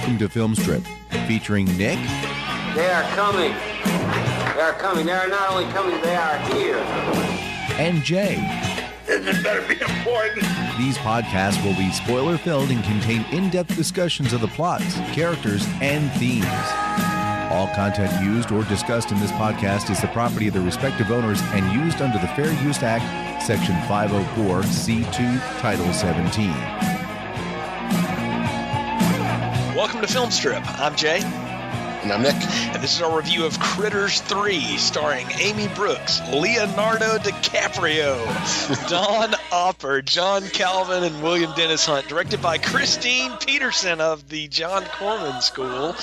Welcome to Film Strip, featuring Nick. They are coming. They are coming. They are not only coming, they are here. And Jay. This better be important. These podcasts will be spoiler-filled and contain in-depth discussions of the plots, characters, and themes. All content used or discussed in this podcast is the property of the respective owners and used under the Fair Use Act, Section 504, C2, Title 17. Welcome to Film Strip. I'm Jay. And I'm Nick. And this is our review of Critters 3, starring Amy Brooks, Leonardo DiCaprio, Don Opper, John Calvin, and William Dennis Hunt. Directed by Christine Peterson of the John Corman School.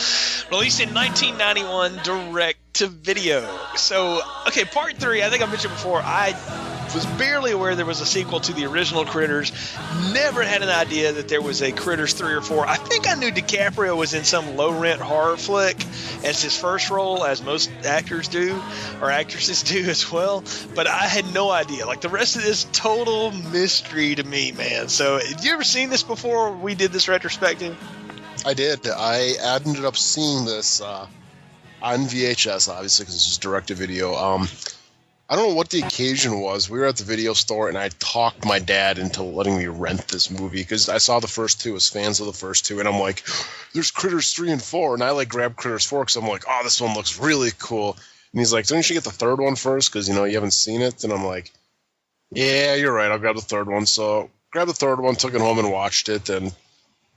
Released in 1991, direct-to-video. So, okay, part 3, I think I mentioned before, I was barely aware there was a sequel to the original Critters. Never had an idea that there was a Critters 3 or 4. I think I knew DiCaprio was in some low-rent horror flick as his first role, as most actors do, or actresses do as well. But I had no idea. Like, the rest of this, total mystery to me, man. So, had you ever seen this before we did this retrospective? I did. I ended up seeing this on VHS, obviously, because this was direct-to-video. I don't know what the occasion was. We were at the video store, and I talked my dad into letting me rent this movie because I saw the first two, as fans of the first two, and I'm like, there's Critters 3 and 4, and I grabbed Critters 4 because I'm like, oh, this one looks really cool. And he's like, don't you should get the third one first because, you haven't seen it? And I'm like, yeah, you're right, I'll grab the third one. So grabbed the third one, took it home and watched it, and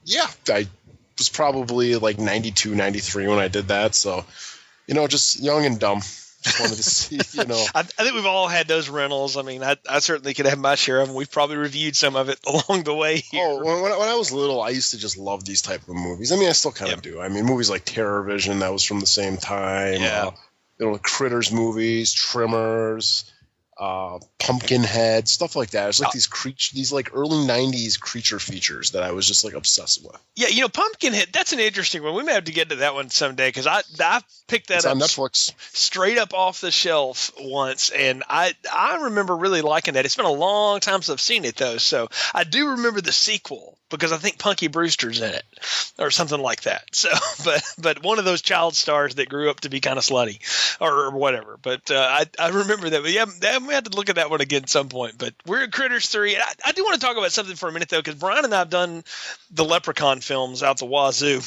yeah, I was probably like 92, 93 when I did that, so, just young and dumb. Just wanted to see, I think we've all had those rentals. I mean, I certainly could have my share of them. We've probably reviewed some of it along the way here. Oh, when I was little, I used to just love these type of movies. I mean, I still kind of do. I mean, movies like Terror Vision, that was from the same time. Yeah. The Critters movies, Tremors, Pumpkinhead, stuff like that. It's like these like early 90s creature features that I was just like obsessed with. Yeah, Pumpkinhead, that's an interesting one. We may have to get to that one someday because I picked that it's up on Netflix. Straight up off the shelf once, and I remember really liking that. It's been a long time since I've seen it though, so I do remember the sequel because I think Punky Brewster's in it or something like that. So, but one of those child stars that grew up to be kind of slutty or whatever. But I remember that. But yeah, we have to look at that one again at some point. But we're at Critters 3. I do want to talk about something for a minute though, because Brian and I have done the Leprechaun films out the wazoo.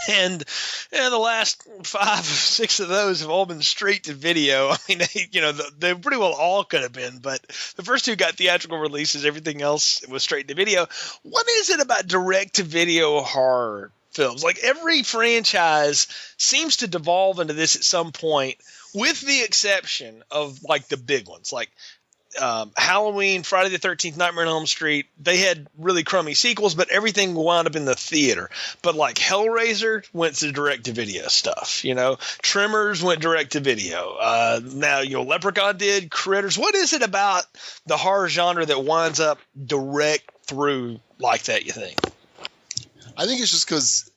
And the last 5 or 6 of those have all been straight to video. I mean, they pretty well all could have been, but the first 2 got theatrical releases. Everything else was straight to video. What is it about direct to video horror films? Like, every franchise seems to devolve into this at some point, with the exception of like the big ones, like Halloween, Friday the 13th, Nightmare on Elm Street. They had really crummy sequels, but everything wound up in the theater. But like Hellraiser went to direct-to-video stuff. Tremors went direct-to-video. Now, Leprechaun did. Critters. What is it about the horror genre that winds up direct through like that, you think? I think it's just because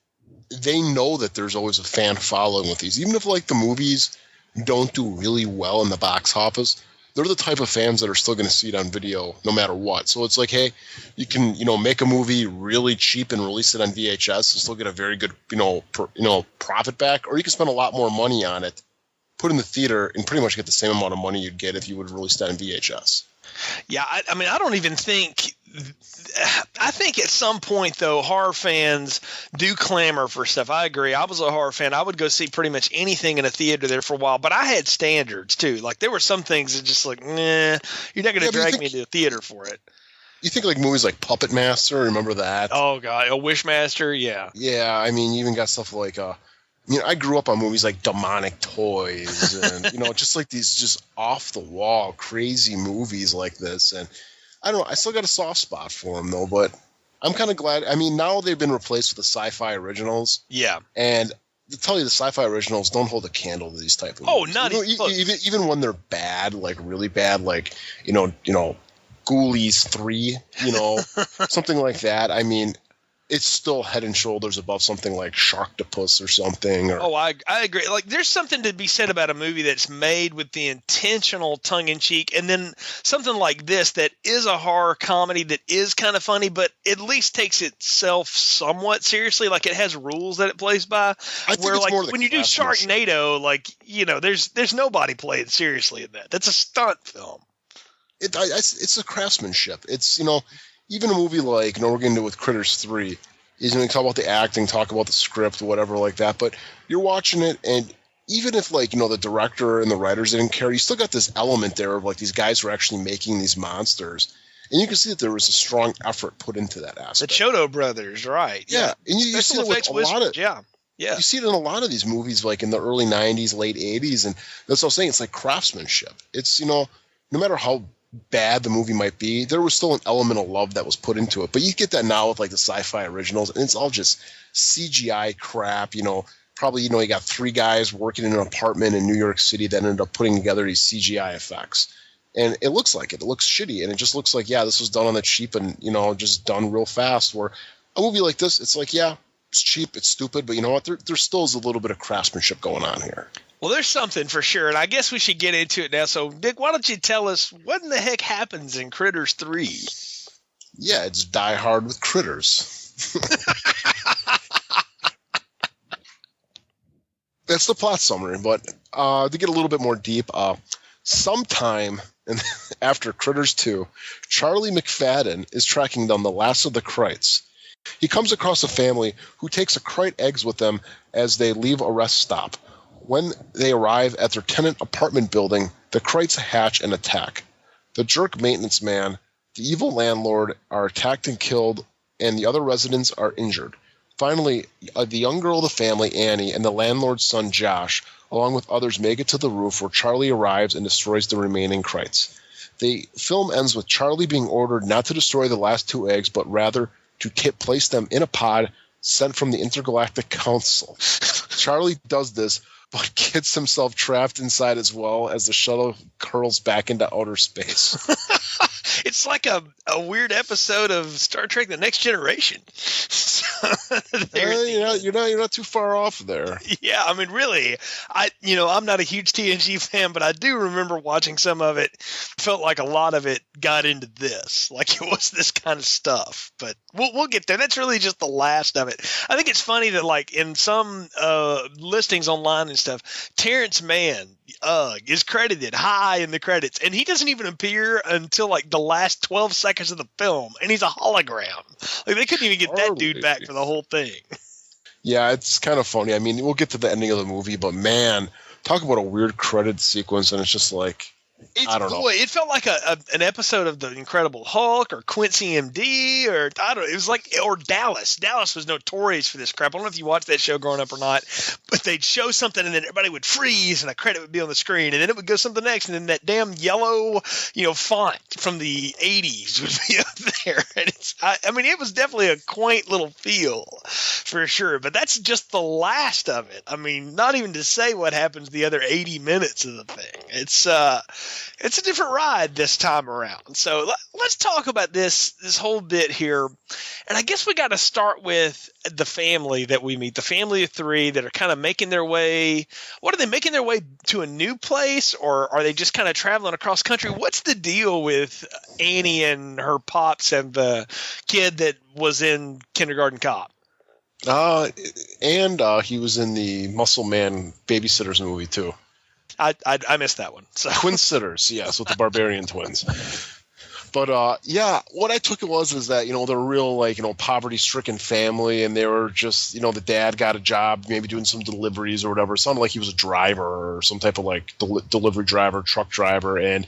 they know that there's always a fan following with these. Even if like the movies don't do really well in the box office, they're the type of fans that are still going to see it on video no matter what. So it's like, hey, you can, make a movie really cheap and release it on VHS and still get a very good, profit back, or you can spend a lot more money on it, put it in the theater, and pretty much get the same amount of money you'd get if you would release that on VHS. Yeah, I mean, I think at some point, though, horror fans do clamor for stuff. I agree. I was a horror fan. I would go see pretty much anything in a theater there for a while, but I had standards, too. Like, there were some things that just like, nah, you're not going to drag me to the theater for it. You think like movies like Puppet Master, remember that? Oh, God. Oh, Wishmaster, yeah. Yeah, I mean, you even got stuff like I grew up on movies like Demonic Toys and, just like these just off-the-wall, crazy movies like this. And I don't know, I still got a soft spot for them, though, but I'm kind of glad. I mean, now they've been replaced with the sci-fi originals. Yeah. And to tell you, the sci-fi originals don't hold a candle to these type of movies. Not even when they're bad, like really bad, like, Ghoulies 3, something like that. I mean, it's still head and shoulders above something like Sharktopus or something. Or, Oh, I agree. Like, there's something to be said about a movie that's made with the intentional tongue-in-cheek, and then something like this that is a horror comedy that is kind of funny, but at least takes itself somewhat seriously. Like, it has rules that it plays by. I think where, it's like, more the when you do craftsmanship. Sharknado, like, you know, there's nobody playing seriously in that. That's a stunt film. It's a craftsmanship. It's, you know, even a movie like, you know, we're going to do with Critters 3, is going to talk about the acting, talk about the script, whatever like that, but you're watching it, and even if, like, you know, the director and the writers didn't care, you still got this element there of, like, these guys who are actually making these monsters, and you can see that there was a strong effort put into that The aspect. Chodo brothers, right? Yeah, and you see it with a lot of... Yeah. You see it in a lot of these movies, like in the early 90s, late 80s, and that's what I'm saying. It's like craftsmanship. It's, you know, no matter how bad the movie might be, there was still an element of love that was put into it. But you get that now with, like, the sci-fi originals, and it's all just CGI crap, you know. Probably, you know, you got 3 guys working in an apartment in New York City that ended up putting together these CGI effects. And it looks like it. It looks shitty, and it just looks like, yeah, this was done on the cheap and, you know, just done real fast. Where a movie like this, it's like, yeah, it's cheap, it's stupid, but you know what? There still is a little bit of craftsmanship going on here. Well, there's something for sure, and I guess we should get into it now. So, Dick, why don't you tell us what in the heck happens in Critters 3? Yeah, it's Die Hard with critters. That's the plot summary, but to get a little bit more deep, sometime after Critters 2, Charlie McFadden is tracking down the last of the Krites. He comes across a family who takes a Krite eggs with them as they leave a rest stop. When they arrive at their tenant apartment building, the Krites hatch and attack. The jerk maintenance man, the evil landlord are attacked and killed, and the other residents are injured. Finally, the young girl of the family, Annie, and the landlord's son, Josh, along with others, make it to the roof where Charlie arrives and destroys the remaining Krites. The film ends with Charlie being ordered not to destroy the last 2 eggs, but rather to place them in a pod sent from the Intergalactic Council. Charlie does this, but gets himself trapped inside as well as the shuttle curls back into outer space. It's like a weird episode of Star Trek: The Next Generation. You're not too far off there. Yeah, I mean, really, I'm not a huge TNG fan, but I do remember watching some of it. Felt like a lot of it got into this, like it was this kind of stuff. But we'll get there. That's really just the last of it. I think it's funny that, like, in some listings online and stuff, Terrence Mann is credited high in the credits, and he doesn't even appear until like the last 12 seconds of the film, and he's a hologram. Like, they couldn't even get that dude back for the whole thing. Yeah, it's kind of funny. I mean, we'll get to the ending of the movie, but man, talk about a weird credit sequence, and it's just like, I don't know. Boy, it felt like an episode of The Incredible Hulk or Quincy MD, or I don't know. It was like, or Dallas. Dallas was notorious for this crap. I don't know if you watched that show growing up or not, but they'd show something and then everybody would freeze and a credit would be on the screen, and then it would go something next, and then that damn yellow, font from the 80s would be up there. And I mean, it was definitely a quaint little feel for sure, but that's just the last of it. I mean, not even to say what happens the other 80 minutes of the thing. It's a different ride this time around. So let's talk about this whole bit here. And I guess we got to start with the family that we meet, the family of 3 that are kind of making their way. What are they making their way to a new place, or are they just kind of traveling across country? What's the deal with Annie and her pops and the kid that was in Kindergarten Cop? And he was in the Muscle Man Babysitters movie too. I missed that one. So. Twin Sitters, yes, with the Barbarian twins. But yeah, what I took it was that, they're a real, like, poverty-stricken family, and they were just, the dad got a job, maybe doing some deliveries or whatever. It sounded like he was a driver or some type of, like, delivery driver, truck driver, and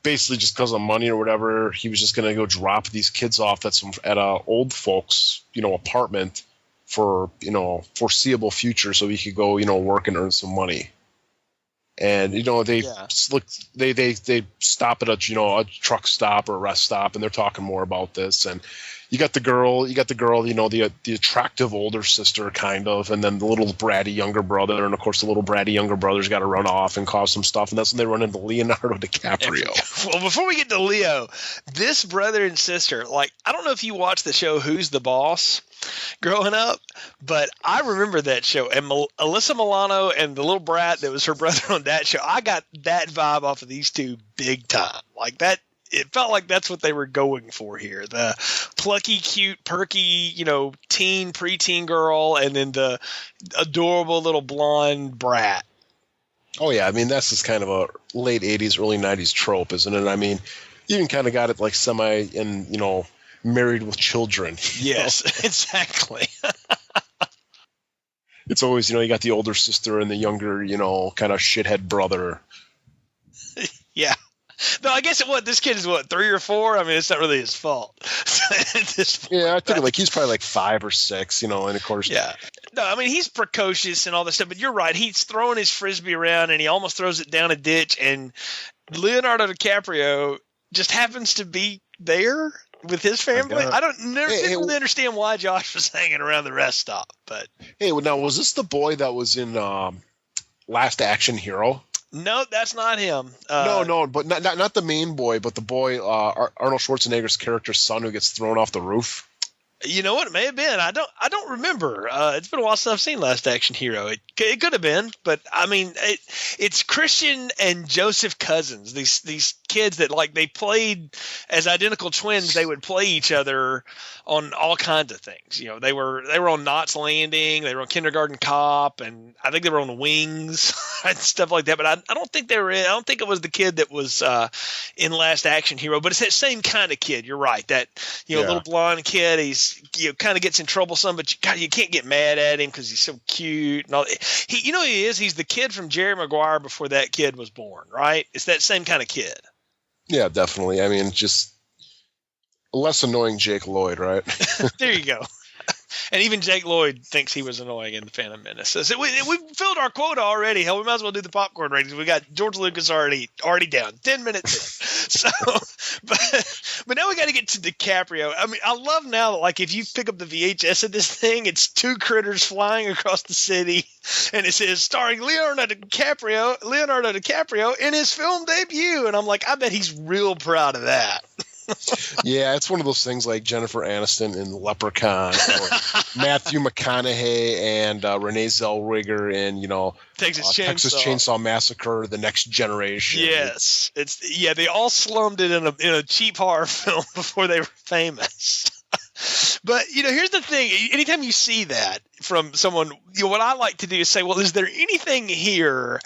basically just because of money or whatever, he was just going to go drop these kids off at a old folks, apartment for, foreseeable future, so he could go, work and earn some money. And they stop at a truck stop or a rest stop, and they're talking more about this. And you got the girl, the attractive older sister kind of, and then the little bratty younger brother, and of course the little bratty younger brother's got to run off and cause some stuff, and that's when they run into Leonardo DiCaprio. Well, before we get to Leo, this brother and sister, like, I don't know if you watched the show Who's the Boss growing up, but I remember that show, and Alyssa Milano and the little brat that was her brother on that show, I got that vibe off of these two big time. Like that, it felt like that's what they were going for here. The plucky, cute, perky, preteen girl, and then the adorable little blonde brat. Oh yeah, I mean that's just kind of a late 80s, early 90s trope, isn't it? I mean, you even kind of got it like semi in, Married with Children. Yes, exactly. It's always, you got the older sister and the younger, kind of shithead brother. Yeah. No, I guess this kid is 3 or 4? I mean, it's not really his fault. At this point, yeah, I think like he's probably like 5 or 6, and of course. Yeah. No, I mean, he's precocious and all that stuff, but you're right. He's throwing his Frisbee around and he almost throws it down a ditch, and Leonardo DiCaprio just happens to be there with his family. I didn't really understand why Josh was hanging around the rest stop, but hey, now was this the boy that was in Last Action Hero? No, that's not him. No, but not the main boy, but the boy Arnold Schwarzenegger's character's son who gets thrown off the roof. You know what? It may have been. I don't remember. It's been a while since I've seen Last Action Hero. It could have been, but I mean, it's Christian and Joseph Cousins. These kids that like they played as identical twins. They would play each other on all kinds of things. They were on Knots Landing. They were on Kindergarten Cop, and I think they were on Wings and stuff like that. But I don't think they were in. I don't think it was the kid that was in Last Action Hero. But it's that same kind of kid. You're right. That little blonde kid. He's kind of gets in trouble some, but you can't get mad at him because he's so cute and all. He is. He's the kid from Jerry Maguire before that kid was born, right? It's that same kind of kid. Yeah, definitely. I mean, just a less annoying Jake Lloyd, right? There you go. And even Jake Lloyd thinks he was annoying in The Phantom Menace. So we filled our quota already. Hell, we might as well do the popcorn ratings. We got George Lucas already down. 10 minutes in. So, but now we got to get to DiCaprio. I mean, I love now that, like, if you pick up the VHS of this thing, it's two critters flying across the city, and it says starring Leonardo DiCaprio in his film debut. And I'm like, I bet he's real proud of that. Yeah, it's one of those things like Jennifer Aniston in Leprechaun, or Matthew McConaughey and Renee Zellweger in Texas Chainsaw Massacre: The Next Generation. Yes, they all slummed it in a cheap horror film before they were famous. But here's the thing: anytime you see that from someone, what I like to do is say, well, is there anything here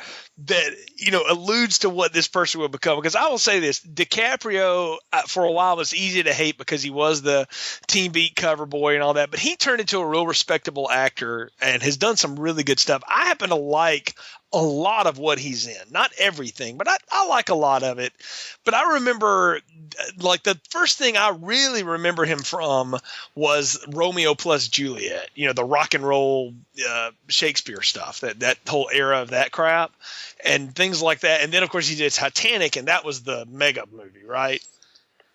that alludes to what this person will become? Because I will say this: DiCaprio for a while was easy to hate because he was the Teen Beat cover boy and all that, but he turned into a real respectable actor and has done some really good stuff. I happen to like a lot of what he's in, not everything, but I like a lot of it. But I remember, like, the first thing I really remember him from was Romeo plus Juliet, the rock and roll Shakespeare stuff, that whole era of that crap and things like that. And then of course he did Titanic, and that was the mega movie, right?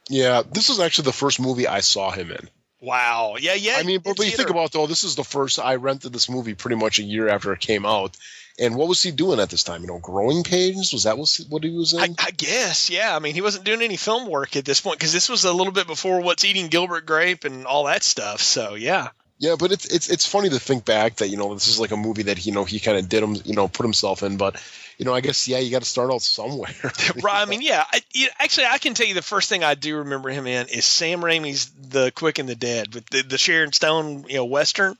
Yeah, this is actually the first movie I saw him in. What do you think about, though, this is the first I rented this movie pretty much a year after it came out. And what was he doing at this time? Growing Pains? Was that what he was in? I guess, yeah. I mean, he wasn't doing any film work at this point because this was a little bit before What's Eating Gilbert Grape and all that stuff. So, yeah. Yeah, but it's funny to think back that, this is like a movie that, he kind of did put himself in. But, I guess, yeah, you got to start out somewhere. Right. I mean, yeah. Actually, I can tell you the first thing I do remember him in is Sam Raimi's The Quick and the Dead with the Sharon Stone, Western,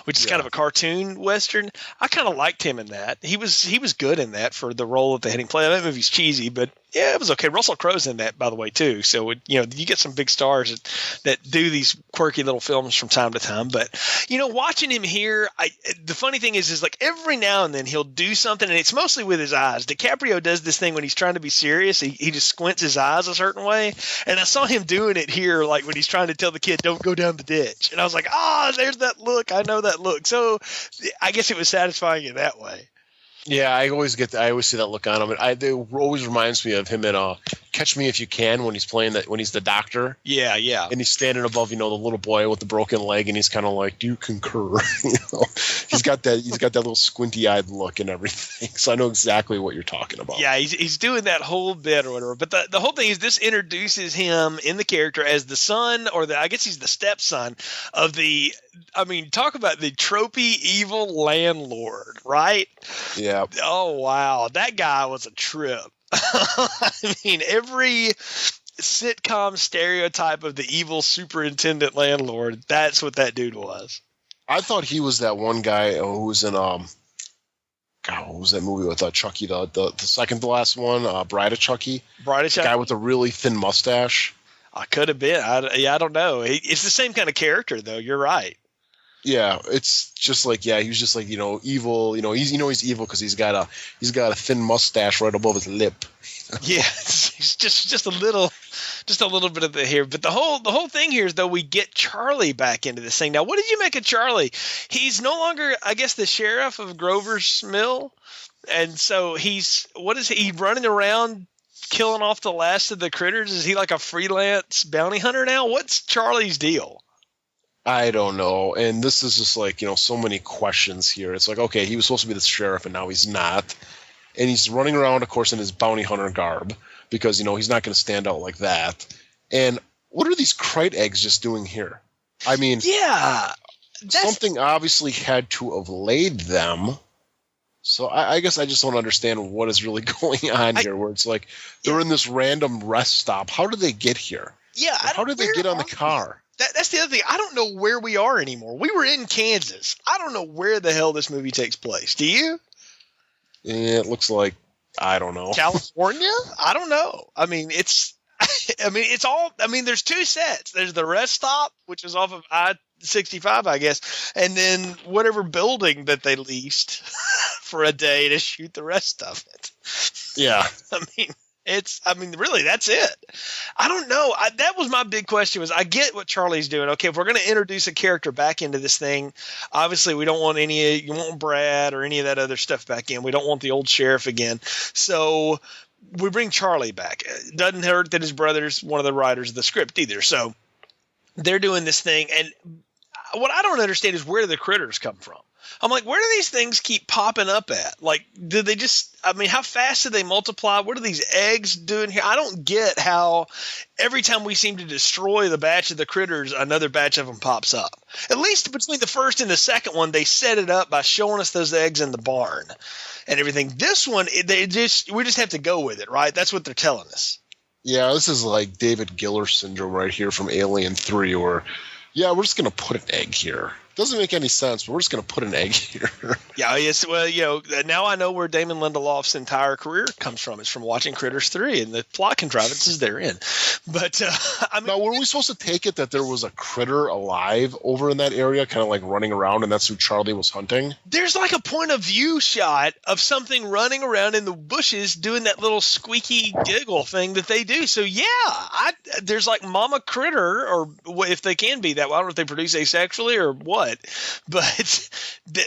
which is kind of a cartoon Western. I kind of liked him in that. He was good in that for the role that they had him play. That movie's cheesy, but yeah, it was okay. Russell Crowe's in that, by the way, too. So, you get some big stars that do these quirky little films from time to time. But, watching him here, the funny thing is like every now and then he'll do something, and it's mostly with his eyes. DiCaprio does this thing when he's trying to be serious. He just squints his eyes a certain way. And I saw him doing it here, like when he's trying to tell the kid, don't go down the ditch. And I was like, there's that look. I know that look. So I guess it was satisfying in that way. Yeah, I always see that look on him. It always reminds me of him in Catch Me If You Can when he's playing that, when he's the doctor. Yeah. And he's standing above, the little boy with the broken leg, and he's kind of like, "Do you concur?" He's got that little squinty-eyed look and everything. So I know exactly what you're talking about. Yeah, he's doing that whole bit or whatever. But the whole thing is this introduces him in the character as the son, or I guess he's the stepson of talk about the tropey evil landlord, right? Yeah. Oh, wow. That guy was a trip. I mean, every sitcom stereotype of the evil superintendent landlord, that's what that dude was. I thought he was that one guy who was in what was that movie with Chucky, the second to last one, Bride of Chucky? Bride of Chucky? The guy with the really thin mustache. I could have been. I don't know. It's the same kind of character, though. You're right. Yeah, it's just like, he was just like, evil. He's evil because he's got a thin mustache right above his lip. Yeah, it's just a little bit of the hair. But the whole thing here is, though, we get Charlie back into this thing. Now, what did you make of Charlie? He's no longer, I guess, the sheriff of Grover's Mill, and so he's running around killing off the last of the critters? Is he like a freelance bounty hunter now? What's Charlie's deal? I don't know. And this is just like, so many questions here. It's like, okay, he was supposed to be the sheriff and now he's not. And he's running around, of course, in his bounty hunter garb because, he's not going to stand out like that. And what are these Krite eggs just doing here? I mean, yeah, something obviously had to have laid them. So I guess I just don't understand what is really going on here, where it's like they're in this random rest stop. How did they get here? Yeah. How did they get on the car? That's the other thing. I don't know where we are anymore. We were in Kansas. I don't know where the hell this movie takes place. Do you? Yeah, it looks like, I don't know. California? I don't know. There's two sets. There's the rest stop, which is off of I-65, I guess, and then whatever building that they leased for a day to shoot the rest of it. Yeah. Really, that's it. I don't know. That was my big question. I get what Charlie's doing. Okay, if we're going to introduce a character back into this thing, obviously we don't want you won't Brad or any of that other stuff back in. We don't want the old sheriff again. So we bring Charlie back. It doesn't hurt that his brother's one of the writers of the script either. So they're doing this thing. And what I don't understand is where the critters come from. I'm like, where do these things keep popping up at? Like, do they just, how fast do they multiply? What are these eggs doing here? I don't get how every time we seem to destroy the batch of the critters, another batch of them pops up. At least between the first and the second one, they set it up by showing us those eggs in the barn and everything. This one, we just have to go with it, right? That's what they're telling us. Yeah, this is like David Giller syndrome right here from Alien 3, where, we're just going to put an egg here. Doesn't make any sense, but we're just going to put an egg here. Yeah, yes. Well, now I know where Damon Lindelof's entire career comes from. It's from watching Critters 3 and the plot contrivances therein. But, now, were we supposed to take it that there was a critter alive over in that area, kind of like running around, and that's who Charlie was hunting? There's like a point of view shot of something running around in the bushes doing that little squeaky giggle thing that they do. So, yeah, there's like Mama Critter, or if they can be that. Well, I don't know if they produce asexually or what. But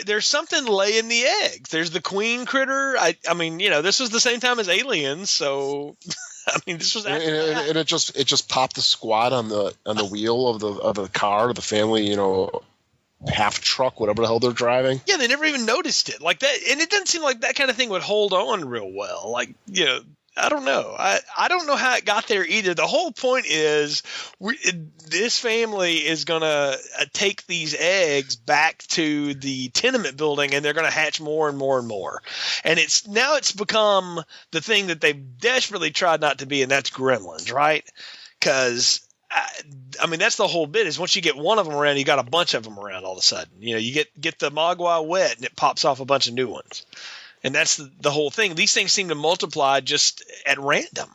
there's something laying the eggs. There's the queen critter. This was the same time as Aliens, so this was and it just popped the squat on the wheel of the car, the family, half truck, whatever the hell they're driving. Yeah, they never even noticed it like that, and it doesn't seem like that kind of thing would hold on real well. I don't know. I don't know how it got there either. The whole point is this family is going to take these eggs back to the tenement building, and they're going to hatch more and more and more. And it's become the thing that they've desperately tried not to be, and that's gremlins, right? Because that's the whole bit, is once you get one of them around, you got a bunch of them around all of a sudden. You get the Mogwai wet, and it pops off a bunch of new ones. And that's the whole thing. These things seem to multiply just at random.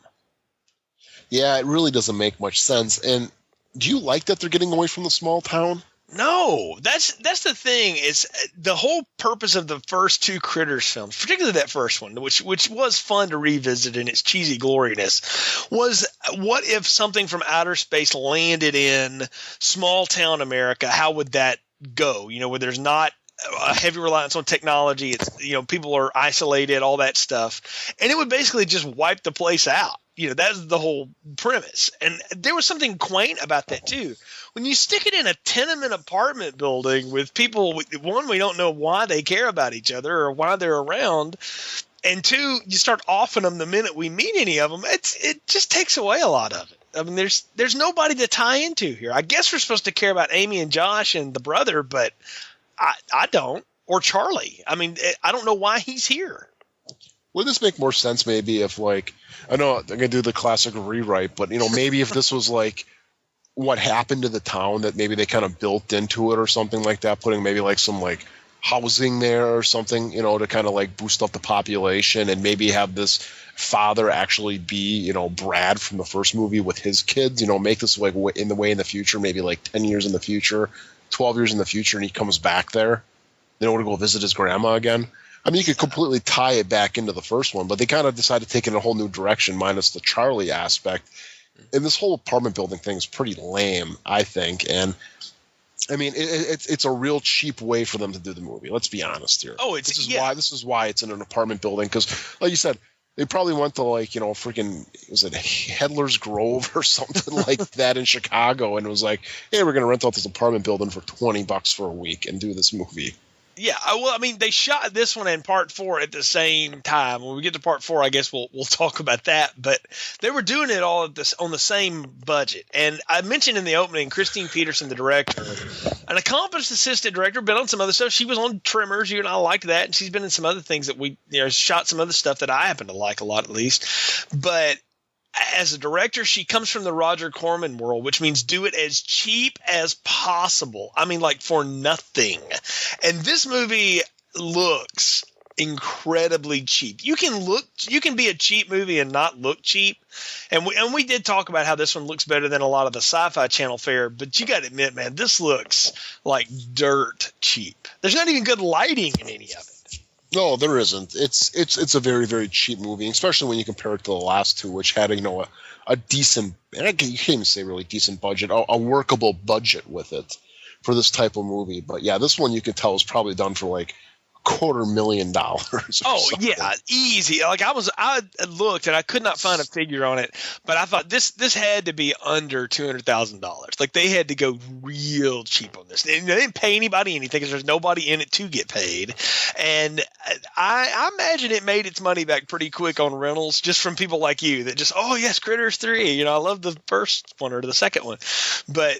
Yeah, it really doesn't make much sense. And do you like that they're getting away from the small town? No, that's the thing. Is the whole purpose of the first two Critters films, particularly that first one, which was fun to revisit in its cheesy gloriness, was what if something from outer space landed in small town America? How would that go? Where there's not a heavy reliance on technology. It's people are isolated, all that stuff, and it would basically just wipe the place out. That's the whole premise. And there was something quaint about that too. When you stick it in a tenement apartment building with people, one, we don't know why they care about each other or why they're around. And two, you start offing them the minute we meet any of them. It just takes away a lot of it. I mean, there's nobody to tie into here. I guess we're supposed to care about Amy and Josh and the brother, but I don't. Or Charlie. I mean, I don't know why he's here. Would this make more sense maybe if, like, I know I'm going to do the classic rewrite, but, maybe if this was, like, what happened to the town that maybe they kind of built into it or something like that, putting maybe, like, some, like, housing there or something, to kind of, like, boost up the population and maybe have this father actually be, Brad from the first movie with his kids, make this, like, in the future, maybe, like, 10 years in the future, 12 years in the future, and he comes back there, to go visit his grandma again. I mean, you could completely tie it back into the first one, but they kind of decided to take it in a whole new direction, minus the Charlie aspect. And this whole apartment building thing is pretty lame, I think. And I mean, it's a real cheap way for them to do the movie. Let's be honest here. Oh, this is why it's in an apartment building, because, like you said, they probably went to, like, freaking, was it Headler's Grove or something like that in Chicago, and it was like, hey, we're going to rent out this apartment building for $20 for a week and do this movie. Yeah, well, I mean, they shot this one and part 4 at the same time. When we get to part 4, I guess we'll talk about that. But they were doing it all on the same budget. And I mentioned in the opening, Christine Peterson, the director, an accomplished assistant director, been on some other stuff. She was on Tremors. You and I liked that, and she's been in some other things that we shot some other stuff that I happen to like a lot, at least. But as a director, she comes from the Roger Corman world, which means do it as cheap as possible. I mean, like, for nothing. And this movie looks incredibly cheap. You can be a cheap movie and not look cheap. And we did talk about how this one looks better than a lot of the Sci-Fi Channel fare, but you got to admit, man, this looks like dirt cheap. There's not even good lighting in any of it. No, there isn't. It's a very, very cheap movie, especially when you compare it to the last two, which had a decent, and you can't even say really decent budget, a workable budget with it for this type of movie. But yeah, this one you can tell is probably done for like $250,000. Oh yeah, easy. Like I looked and I could not find a figure on it, but I thought this had to be under $200,000. Like they had to go real cheap on this. And they didn't pay anybody anything because there's nobody in it to get paid. And I imagine it made its money back pretty quick on rentals, just from people like you that just, oh yes, Critters 3. I love the first one or the second one, but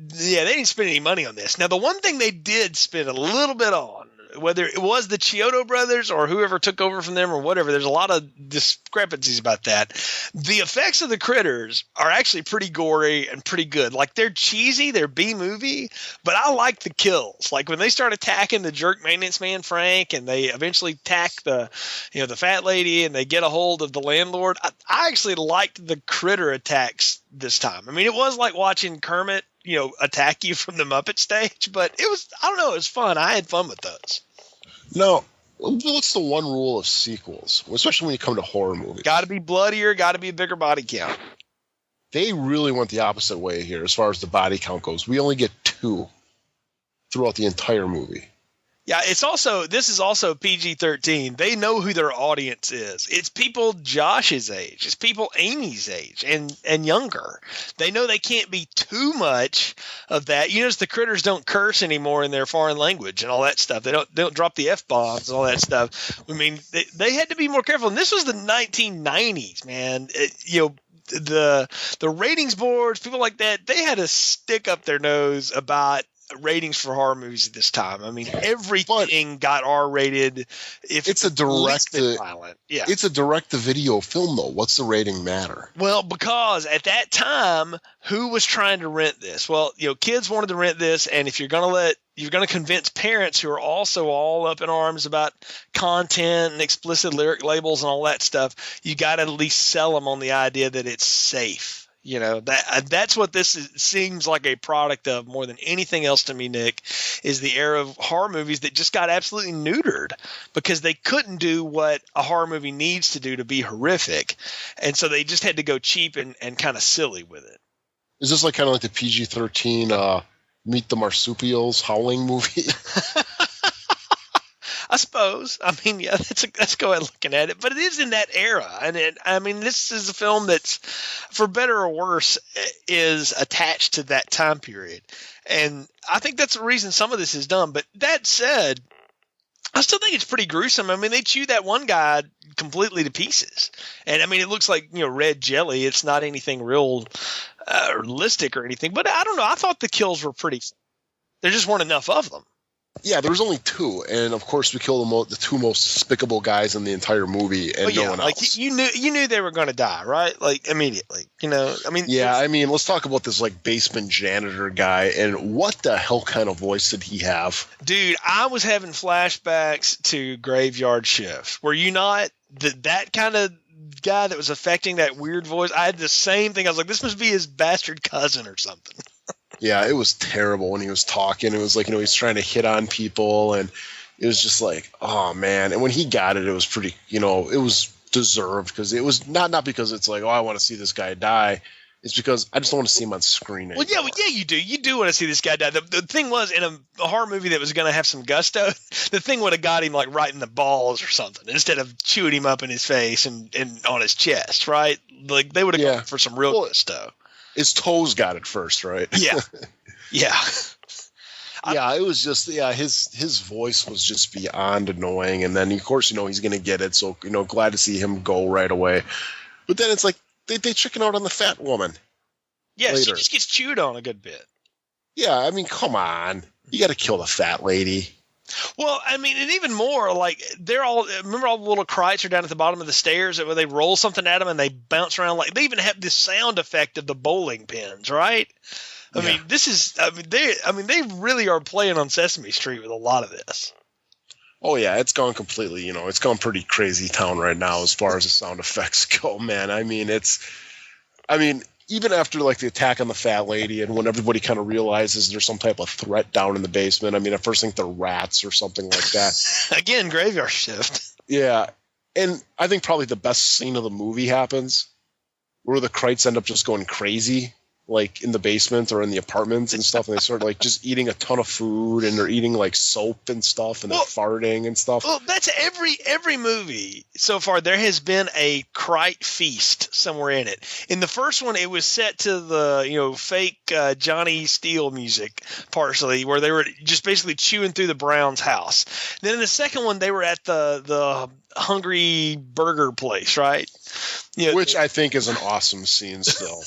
they didn't spend any money on this. Now the one thing they did spend a little bit on, whether it was the Chiodo brothers or whoever took over from them or whatever, there's a lot of discrepancies about that. The effects of the critters are actually pretty gory and pretty good. Like they're cheesy, they're B-movie, but I like the kills. Like when they start attacking the jerk maintenance man Frank, and they eventually attack the fat lady, and they get a hold of the landlord. I actually liked the critter attacks this time. I mean, it was like watching Kermit attack you from the Muppet stage, but it was fun. I had fun with those. Now, what's the one rule of sequels, especially when you come to horror movies? Got to be bloodier, got to be a bigger body count. They really went the opposite way here as far as the body count goes. We only get 2 throughout the entire movie. Yeah, this is also PG-13. They know who their audience is. It's people Josh's age. It's people Amy's age and younger. They know they can't be too much of that. You notice the critters don't curse anymore in their foreign language and all that stuff. They don't drop the F-bombs and all that stuff. I mean, they had to be more careful. And this was the 1990s, man. The ratings boards, people like that, they had to stick up their nose about ratings for horror movies at this time. I mean, everything got R-rated. If it's a violent, yeah, it's a direct-to-video film, though. What's the rating matter? Well, because at that time, who was trying to rent this? Well, kids wanted to rent this, and if you're going to convince parents who are also all up in arms about content and explicit lyric labels and all that stuff, you got to at least sell them on the idea that it's safe. That's what this seems like a product of more than anything else to me, Nick, is the era of horror movies that just got absolutely neutered because they couldn't do what a horror movie needs to do to be horrific. And so they just had to go cheap and kind of silly with it. Is this kind of like the PG-13 Meet the Marsupials Howling movie? I suppose. I mean, yeah, that's go ahead looking at it, but it is in that era, and this is a film that's, for better or worse, is attached to that time period, and I think that's the reason some of this is done. But that said, I still think it's pretty gruesome. I mean, they chew that one guy completely to pieces, and I mean, it looks like red jelly. It's not anything real realistic or anything, but I don't know. I thought the kills were pretty. There just weren't enough of them. Yeah, there was only 2, and of course we killed the 2 most despicable guys in the entire movie, and no one else. You knew they were going to die, right? Like immediately, I mean. Yeah, I mean, let's talk about this like basement janitor guy, and what the hell kind of voice did he have? Dude, I was having flashbacks to Graveyard Shift. Were you not? That kind of guy that was affecting that weird voice. I had the same thing. I was like, this must be his bastard cousin or something. Yeah, it was terrible when he was talking. It was like, he's trying to hit on people, and it was just like, oh man. And when he got it, it was pretty, it was deserved, because it was not because it's like, oh, I want to see this guy die. It's because I just don't want to see him on screen anymore. Well, yeah, you do. You do want to see this guy die. The thing was, in a horror movie that was going to have some gusto, the thing would have got him like right in the balls or something, instead of chewing him up in his face and on his chest, right? Like they would have gone for some real gusto. His toes got it first, right? Yeah. Yeah. Yeah, it was just, his voice was just beyond annoying. And then, of course, he's going to get it. So, glad to see him go right away. But then it's like, they chicken out on the fat woman. Yeah, later. She just gets chewed on a good bit. Yeah, I mean, come on. You got to kill the fat lady. Well, I mean, and even more, like, remember all the little Krites are down at the bottom of the stairs where they roll something at them and they bounce around, like, they even have this sound effect of the bowling pins, right? I mean, they really are playing on Sesame Street with a lot of this. Oh, yeah, it's gone completely, it's gone pretty crazy town right now as far as the sound effects go, man. I mean, even after, like, the attack on the fat lady and when everybody kind of realizes there's some type of threat down in the basement, I mean, I first think they're rats or something like that. Again, Graveyard Shift. Yeah, and I think probably the best scene of the movie happens where the Krites end up just going crazy, like in the basement or in the apartments and stuff, and they start like just eating a ton of food, and they're eating like soap and stuff, and they're farting and stuff. Well, that's every movie so far. There has been a Krite feast somewhere in it. In the first one, it was set to the fake Johnny Steele music, partially, where they were just basically chewing through the Brown's house. Then in the second one, they were at the Hungry Burger place, right? Which I think is an awesome scene still.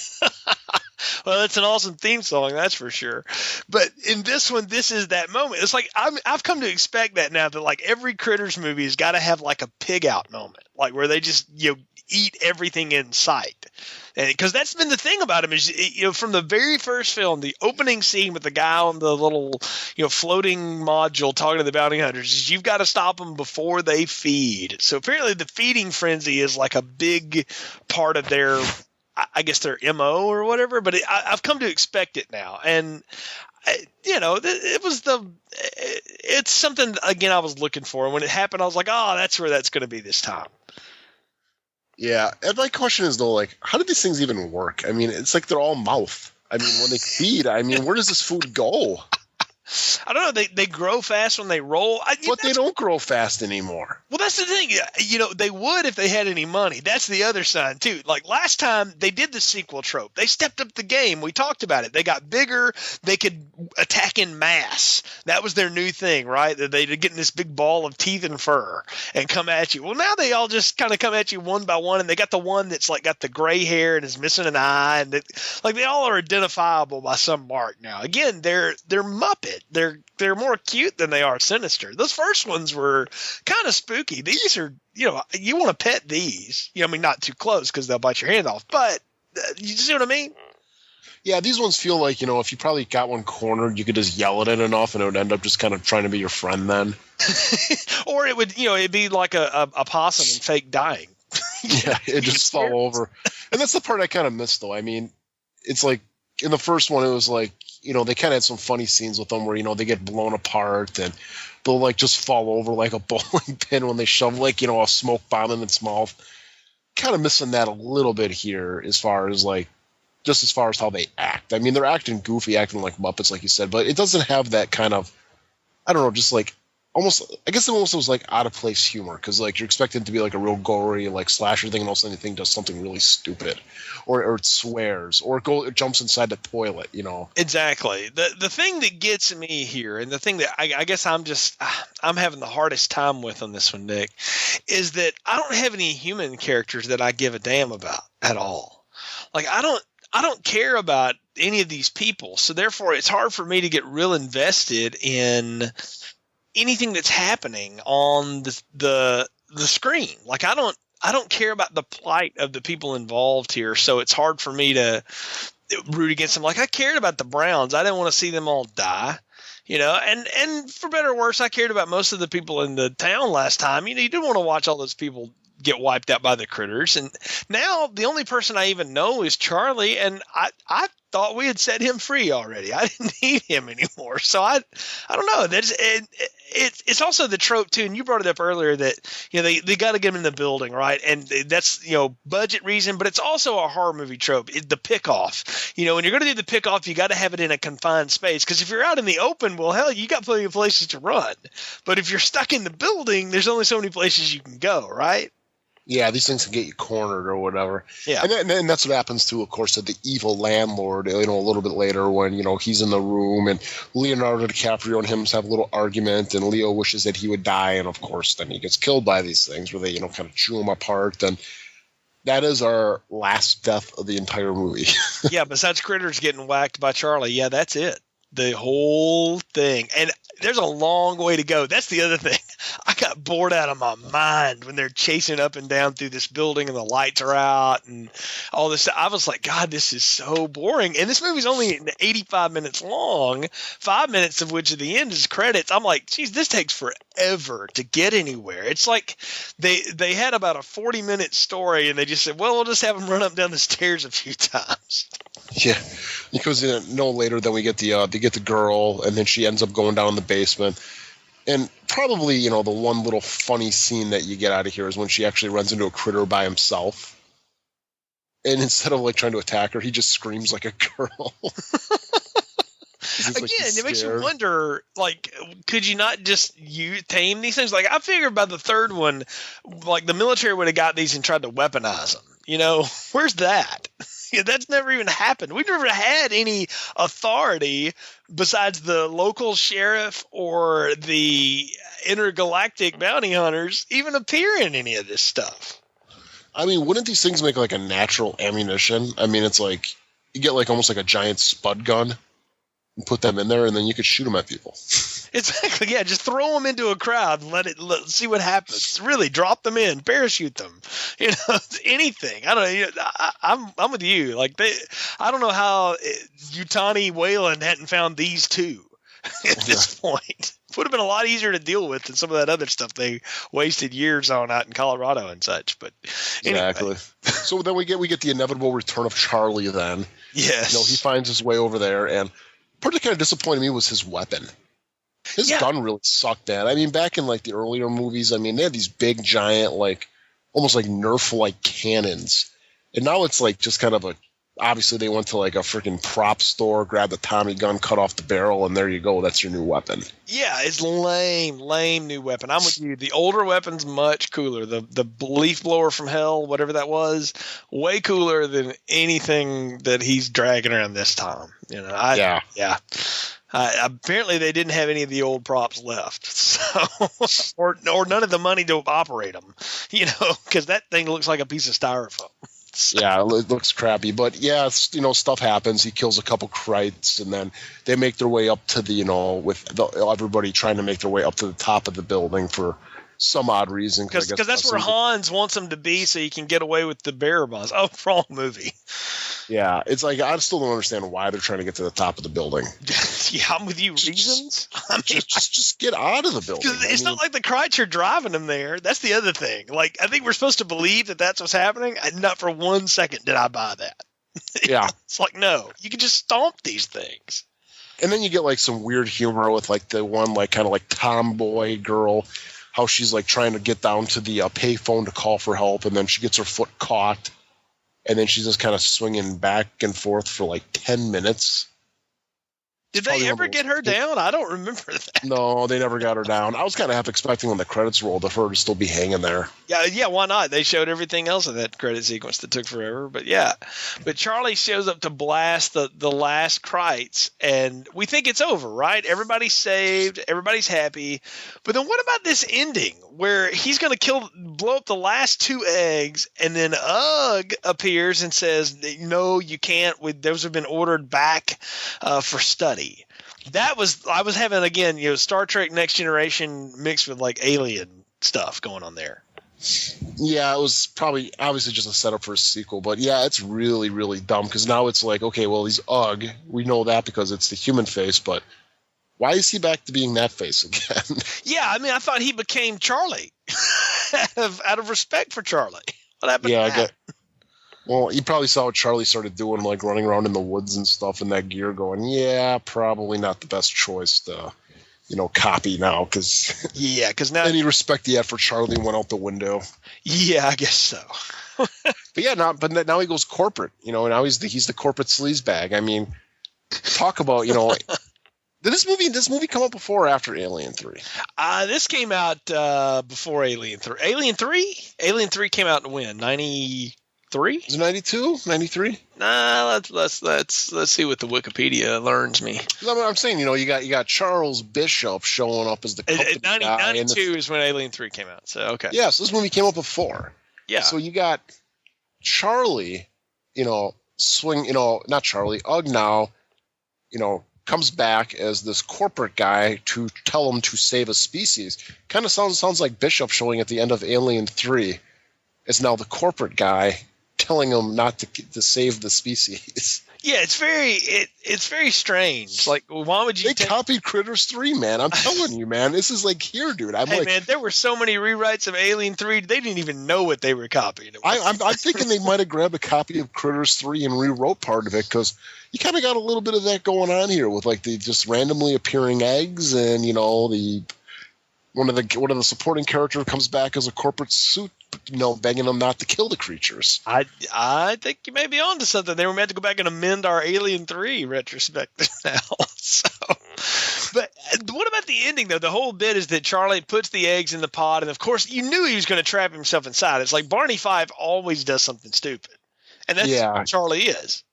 Well, it's an awesome theme song, that's for sure. But in this one, this is that moment. It's like I've come to expect that now, that like every Critters movie has got to have like a pig out moment, like where they just eat everything in sight. And because that's been the thing about him is from the very first film, the opening scene with the guy on the little floating module talking to the bounty hunters is you've got to stop them before they feed. So apparently the feeding frenzy is like a big part of their, I guess, their MO or whatever, but I've come to expect it now. And, it's something, again, I was looking for. And when it happened, I was like, oh, that's where that's going to be this time. Yeah. And my question is, though, like, how do these things even work? I mean, it's like they're all mouth. I mean, when they feed, where does this food go? I don't know. They grow fast when they roll. But they don't grow fast anymore. Well, that's the thing. They would if they had any money. That's the other side, too. Like last time, they did the sequel trope. They stepped up the game. We talked about it. They got bigger. They could attack in mass. That was their new thing, right? They'd get in this big ball of teeth and fur and come at you. Well, now they all just kind of come at you one by one, and they got the one that's like got the gray hair and is missing an eye, and they all are identifiable by some mark now. Again, they're Muppet. They're more cute than they are sinister. Those first ones were kind of spooky. These are, you want to pet these. Not too close because they'll bite your hand off. But you see what I mean? Yeah, these ones feel like, if you probably got one cornered, you could just yell at it enough and it would end up just kind of trying to be your friend then. Or it would, it'd be like a possum and fake dying. Yeah, it just fall over. And that's the part I kind of missed, though. I mean, it's like in the first one, it was like, they kind of had some funny scenes with them where, they get blown apart and they'll like just fall over like a bowling pin when they shove like, a smoke bomb in its mouth. Kind of missing that a little bit here as far as how they act. I mean, they're acting goofy, acting like Muppets, like you said, but it doesn't have that kind of, I don't know, just like almost, I guess it almost was like out of place humor, because like you're expecting it to be like a real gory like slasher thing, and all of a sudden the thing does something really stupid, or it swears, or it jumps inside the toilet, you know. Exactly. The thing that gets me here, and the thing that I guess I'm having the hardest time with on this one, Nick, is that I don't have any human characters that I give a damn about at all. Like I don't care about any of these people, so therefore it's hard for me to get real invested in anything that's happening on the screen. Like I don't care about the plight of the people involved here, so it's hard for me to root against them. Like I cared about the Browns. I didn't want to see them all die, you know, and for better or worse, I cared about most of the people in the town last time. You know, you didn't want to watch all those people get wiped out by the critters. And now the only person I even know is Charlie, and I thought we had set him free already. I didn't need him anymore. So I don't know. It's also the trope too, and you brought it up earlier that, you know, they got to get him in the building, right? And that's, you know, budget reason, but it's also a horror movie trope. The pick-off. You know, when you're going to do the pick-off, you got to have it in a confined space, because if you're out in the open, well, hell, you got plenty of places to run. But if you're stuck in the building, there's only so many places you can go, right? Yeah, these things can get you cornered or whatever. Yeah. And that's what happens to, of course, to the evil landlord, you know, a little bit later when, you know, he's in the room and Leonardo DiCaprio and him have a little argument, and Leo wishes that he would die. And, of course, then he gets killed by these things where they, you know, kind of chew him apart. And that is our last death of the entire movie. Yeah, besides critters getting whacked by Charlie. Yeah, that's it. The whole thing. And there's a long way to go. That's the other thing. I got bored out of my mind when they're chasing up and down through this building and the lights are out and all this stuff. I was like, God, this is so boring. And this movie's only 85 minutes long, 5 minutes of which at the end is credits. I'm like, geez, this takes forever to get anywhere. It's like they had about a 40-minute story and they just said, well, we'll just have them run up and down the stairs a few times. Yeah, because no later than we get the girl, and then she ends up going down in the basement. And probably, you know, the one little funny scene that you get out of here is when she actually runs into a critter by himself. And instead of like trying to attack her, he just screams like a girl. Again, it makes you wonder, like, could you not just tame these things? Like, I figured by the third one, like, the military would have got these and tried to weaponize them. You know, where's that? Yeah, that's never even happened. We've never had any authority besides the local sheriff or the intergalactic bounty hunters even appear in any of this stuff. I mean, wouldn't these things make like a natural ammunition? I mean, it's like you get like almost like a giant spud gun and put them in there, and then you could shoot them at people. Exactly. Yeah, just throw them into a crowd and let see what happens. Really, drop them in, parachute them. You know, anything. I don't know. You know, I'm with you. Like I don't know how Yutani Wayland hadn't found these two at this point. Would have been a lot easier to deal with than some of that other stuff they wasted years on out in Colorado and such. But anyway. Exactly. So then we get the inevitable return of Charlie. Then, yes, you know, he finds his way over there, and part that kind of disappointed me was his weapon. His gun really sucked, man. I mean, back in like the earlier movies, I mean, they had these big, giant, like almost like Nerf-like cannons, and now it's like just kind of obviously they went to like a freaking prop store, grabbed the Tommy gun, cut off the barrel, and there you go. That's your new weapon. Yeah, it's lame new weapon. I'm with you. The older weapon's much cooler. The leaf blower from hell, whatever that was, way cooler than anything that he's dragging around this time. You know, yeah. Apparently they didn't have any of the old props left, so or none of the money to operate them. You know, because that thing looks like a piece of styrofoam. Yeah, it looks crappy, but yeah, you know, stuff happens. He kills a couple Krites, and then they make their way up to the, you know, with everybody trying to make their way up to the top of the building for some odd reason. Because that's where Hans wants them to be, so you can get away with the bearer bonds. Oh, wrong movie. Yeah, it's like I still don't understand why they're trying to get to the top of the building. Yeah, I'm with you. Reasons? I mean, just get out of the building. It's not like the Krites are driving them there. That's the other thing. Like, I think we're supposed to believe that that's what's happening. Not for 1 second did I buy that. Yeah. It's like, no, you can just stomp these things. And then you get like some weird humor with like the one like kind of like tomboy girl, how she's like trying to get down to the payphone to call for help, and then she gets her foot caught. And then she's just kind of swinging back and forth for like 10 minutes. Did they ever get her down? I don't remember that. No, they never got her down. I was kind of half expecting when the credits rolled for her to still be hanging there. Yeah, why not? They showed everything else in that credit sequence that took forever. But yeah, but Charlie shows up to blast the last Kreitz, and we think it's over, right? Everybody's saved, everybody's happy. But then what about this ending where he's going to blow up the last 2 eggs, and then Ugg appears and says, "No, you can't. Those have been ordered back for study." I was having, again, Star Trek Next Generation mixed with like alien stuff going on there. Yeah, it was probably obviously just a setup for a sequel, but yeah, it's really, really dumb because now it's like, okay, well, he's Ugg. We know that because it's the human face, but why is he back to being that face again? Yeah, I mean, I thought he became Charlie out of respect for Charlie. What happened to that? Well, you probably saw what Charlie started doing, like running around in the woods and stuff in that gear going, yeah, probably not the best choice to, copy now. Because now any respect he had for Charlie went out the window. Yeah, I guess so. But yeah, now he goes corporate, now he's the corporate sleazebag. I mean, talk about, did this movie come out before or after Alien 3? This came out before Alien 3. Alien 3? Alien 3 came out when? 93? Is it 92? 93? Nah, let's see what the Wikipedia learns me. I'm saying, you got Charles Bishop showing up as the company guy. 92 is when Alien 3 came out. So okay. Yeah, so this movie came out before. Yeah. So you got Charlie, not Charlie, Ugg now, comes back as this corporate guy to tell him to save a species. Kind of sounds like Bishop showing at the end of Alien 3. It's now the corporate guy telling him not to save the species. Yeah, it's very strange. Like, why would you? They copied Critters 3, man. I'm telling you, man. This is like here, dude. Man, there were so many rewrites of Alien 3. They didn't even know what they were copying. I'm thinking they might have grabbed a copy of Critters 3 and rewrote part of it because you kind of got a little bit of that going on here with like the just randomly appearing eggs and one of the supporting characters comes back as a corporate suit, begging them not to kill the creatures. I think you may be onto something. They were meant to go back and amend our Alien 3 retrospective now. But what about the ending, though? The whole bit is that Charlie puts the eggs in the pod, and of course, you knew he was going to trap himself inside. It's like Barney Fife always does something stupid, and that's what Charlie is.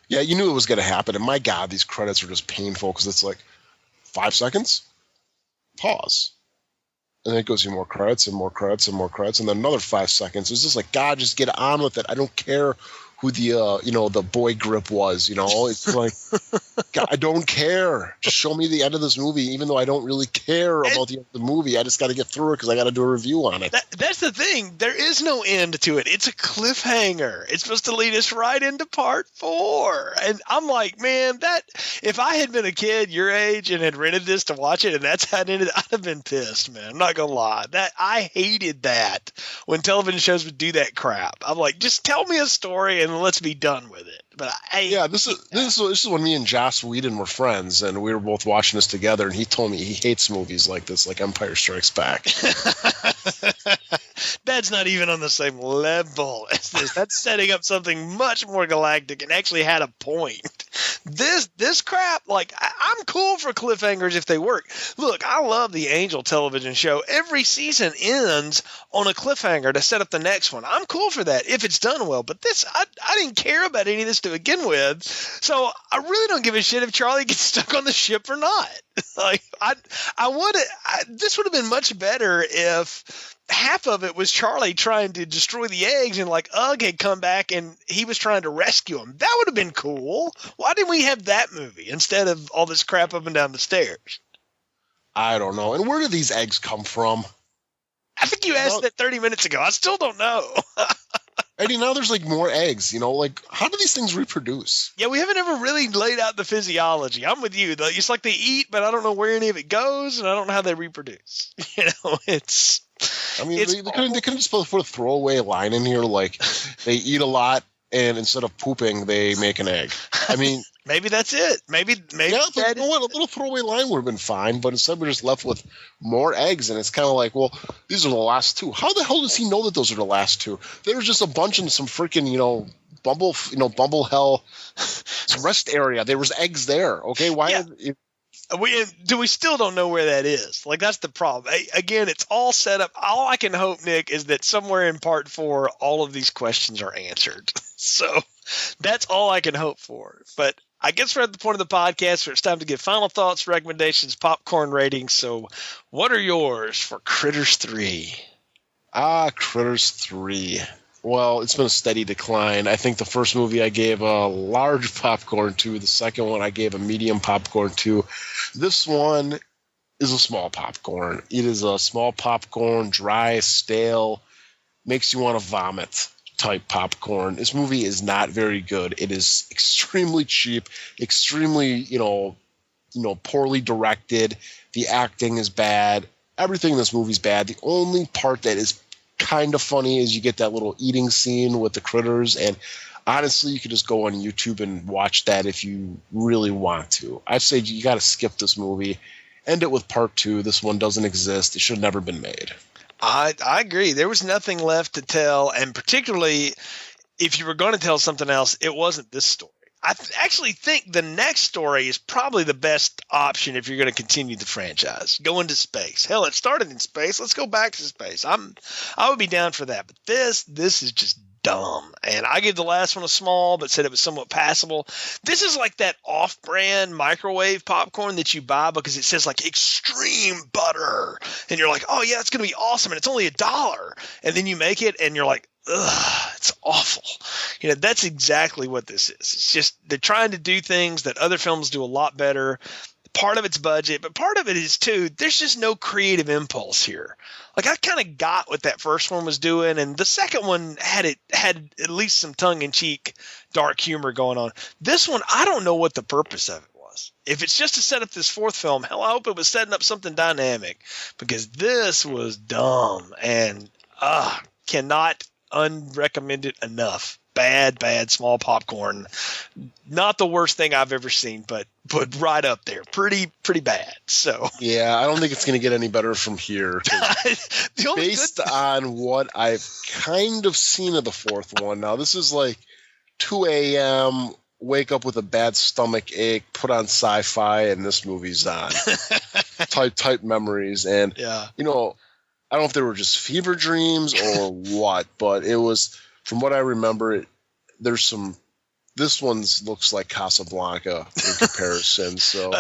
Yeah, you knew it was going to happen, and my God, these credits are just painful because it's like 5 seconds, pause. And then it goes through more credits and more credits and more credits, and then another 5 seconds. It's just like, God, just get on with it. I don't care who the boy grip was. It's like, God, I don't care. Just show me the end of this movie, even though I don't really care about the end of the movie. I just got to get through it because I got to do a review on it. That's the thing. There is no end to it. It's a cliffhanger. It's supposed to lead us right into part 4. And I'm like, man, if I had been a kid your age and had rented this to watch it, and that's how it ended, I'd have been pissed, man. I'm not gonna lie. I hated that when television shows would do that crap. I'm like, just tell me a story and let's be done with it. But this is when me and Joss Whedon were friends, and we were both watching this together, and he told me he hates movies like this, like Empire Strikes Back. That's not even on the same level as this. That's setting up something much more galactic and actually had a point. This crap, like, I'm cool for cliffhangers if they work. Look, I love the Angel television show. Every season ends on a cliffhanger to set up the next one. I'm cool for that if it's done well. But this, I didn't care about any of this to begin with. So I really don't give a shit if Charlie gets stuck on the ship or not. Like, this would have been much better if half of it was Charlie trying to destroy the eggs and like Ugg had come back and he was trying to rescue him. That would have been cool. Why didn't we have that movie instead of all this crap up and down the stairs? I don't know. And where do these eggs come from? I think you asked that 30 minutes ago. I still don't know. Eddie, now there's like more eggs, like how do these things reproduce? Yeah, we haven't ever really laid out the physiology. I'm with you. It's like they eat, but I don't know where any of it goes, and I don't know how they reproduce. They couldn't just put a throwaway line in here like they eat a lot, and instead of pooping, they make an egg. I mean, maybe that's it. Maybe yeah, but you know what? A little throwaway line would have been fine, but instead we're just left with more eggs, and it's kind of like, well, these are the last two. How the hell does he know that those are the last two? There was just a bunch in some freaking, Bumble Hell rest area. There was eggs there. Okay, why? Yeah. We still don't know where that is. Like, that's the problem. Again, it's all set up. All I can hope, Nick, is that somewhere in part 4, all of these questions are answered. So that's all I can hope for. But I guess we're at the point of the podcast where it's time to give final thoughts, recommendations, popcorn ratings. So what are yours for Critters 3? Critters 3. Well, it's been a steady decline. I think the first movie I gave a large popcorn to. The second one I gave a medium popcorn to. This one is a small popcorn. It is a small popcorn, dry, stale, makes you want to vomit type popcorn. This movie is not very good. It is extremely cheap, extremely, poorly directed. The acting is bad. Everything in this movie is bad. The only part that is kind of funny is you get that little eating scene with the critters, and honestly, you could just go on YouTube and watch that if you really want to. I'd say you got to skip this movie, end it with part 2. This one doesn't exist. It should have never been made. I agree. There was nothing left to tell, and particularly if you were going to tell something else, it wasn't this story. I actually think the next story is probably the best option if you're going to continue the franchise. Go into space. Hell, it started in space. Let's go back to space. I would be down for that. But this is just dumb. And I gave the last one a small, but said it was somewhat passable. This is like that off-brand microwave popcorn that you buy because it says like extreme butter. And you're like, oh yeah, it's going to be awesome. And it's only $1. And then you make it and you're like, ugh, it's awful. That's exactly what this is. It's just they're trying to do things that other films do a lot better. Part of it's budget, but part of it is too, there's just no creative impulse here. Like, I kind of got what that first one was doing, and the second one had at least some tongue-in-cheek dark humor going on. This one, I don't know what the purpose of it was. If it's just to set up this fourth film, hell, I hope it was setting up something dynamic, because this was dumb and cannot unrecommend it enough. Bad small popcorn. Not the worst thing I've ever seen, but right up there. Pretty bad. So yeah, I don't think it's going to get any better from here. Based on what I've kind of seen of the fourth one. Now, this is like 2 a.m., wake up with a bad stomach ache, put on sci-fi, and this movie's on. type memories. And, I don't know if they were just fever dreams or what, but it was... From what I remember, this one looks like Casablanca in comparison. So,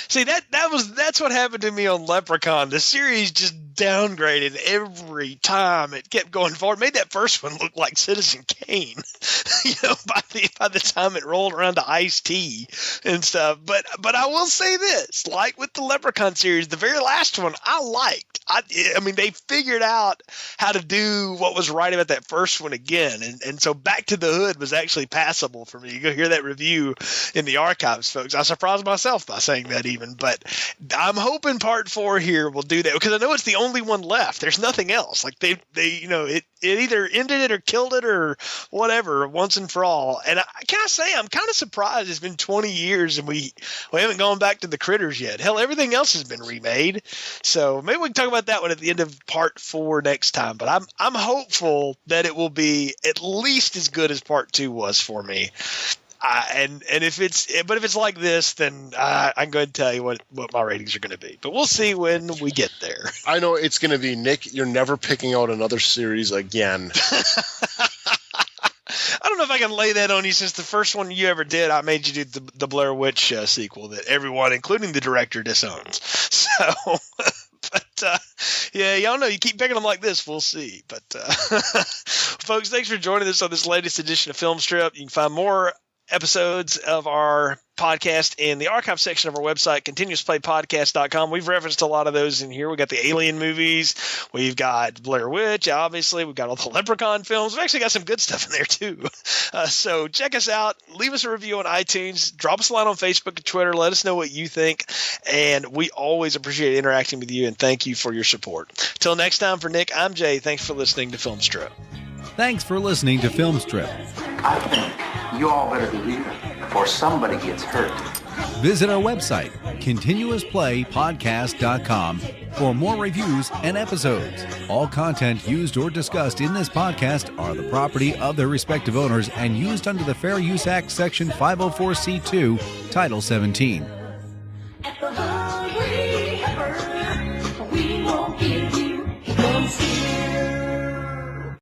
see that's what happened to me on Leprechaun. The series just downgraded every time it kept going forward. Made that first one look like Citizen Kane. By the time it rolled around to Ice-T and stuff. But I will say this, like with the Leprechaun series, the very last one I liked. I mean, they figured out how to do what was right about that first one again. And so Back to the Hood was actually passable for me. You go hear that review in the archives, folks. I surprised myself by saying that even. But I'm hoping part 4 here will do that, because I know it's the only one left. There's nothing else. Like it either ended it or killed it or whatever once and for all. And I gotta say, I'm kind of surprised it's been 20 years and we haven't gone back to the Critters yet. Hell, everything else has been remade. So maybe we can talk about that one at the end of part 4 next time. But I'm hopeful that it will be at least as good as part 2 was for me. And if it's like this, then I'm going to tell you what my ratings are going to be. But we'll see when we get there. I know it's going to be, Nick, you're never picking out another series again. I don't know if I can lay that on you, since the first one you ever did, I made you do the Blair Witch sequel that everyone, including the director, disowns. So, but yeah, y'all know you keep picking them like this, we'll see. But folks, thanks for joining us on this latest edition of Film Strip. You can find more episodes of our podcast in the archive section of our website, continuousplaypodcast.com. We've referenced a lot of those in here. We got the Alien movies. We've got Blair Witch, obviously. We've got all the Leprechaun films. We've actually got some good stuff in there, too. So check us out. Leave us a review on iTunes. Drop us a line on Facebook and Twitter. Let us know what you think. And we always appreciate interacting with you, and thank you for your support. Till next time, for Nick, I'm Jay. Thanks for listening to Film Strip. Thanks for listening to Film Strip. I think you all better be leaving before somebody gets hurt. Visit our website, continuousplaypodcast.com, for more reviews and episodes. All content used or discussed in this podcast are the property of their respective owners and used under the Fair Use Act, Section 504C2, Title 17.